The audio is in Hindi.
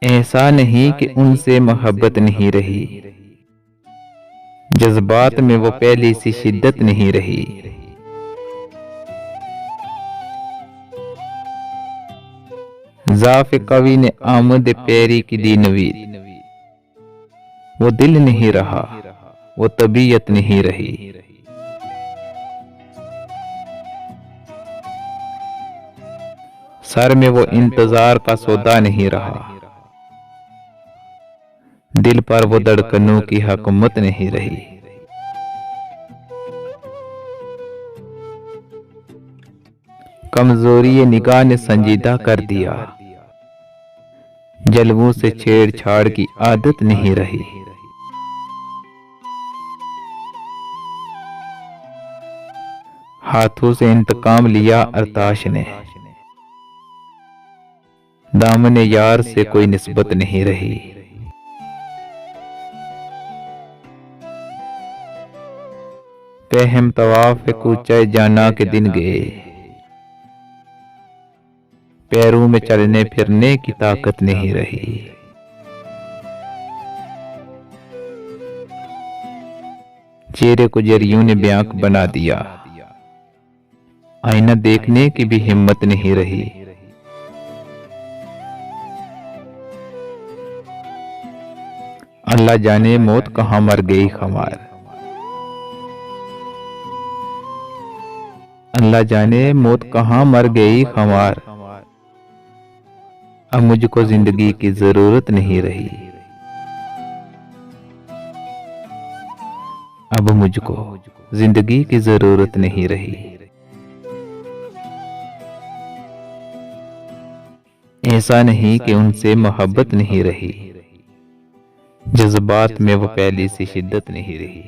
ऐसा नहीं कि उनसे मोहब्बत नहीं रही, जज्बात में वो पहली सी शिद्दत नहीं रही। ज़ाफ़ कवि ने आमद पैरी की दी नवीद, वो दिल नहीं रहा, वो तबीयत नहीं रही। सर में वो इंतजार का सौदा नहीं रहा, दिल पर वो धड़कनों की हुकूमत नहीं रही। कमजोरी निगाह ने संजीदा कर दिया, जलवों से छेड़छाड़ की आदत नहीं रही। हाथों से इंतकाम लिया अरताश ने, दामने यार से कोई निस्बत नहीं रही। पहम तवाफ कूचा जाना के दिन गए, पैरों में चलने फिरने की ताकत नहीं रही। चेहरे को जरियों ने ब्याक बना दिया, आईना देखने की भी हिम्मत नहीं रही। अल्लाह जाने मौत कहाँ मर गई खमार, अल्लाह जाने मौत कहाँ मर गई खमार। अब मुझको जिंदगी की जरूरत नहीं रही, अब मुझको जिंदगी की जरूरत नहीं रही। ऐसा नहीं कि उनसे मोहब्बत नहीं रही, जज्बात में वो पहली सी शिद्दत नहीं रही।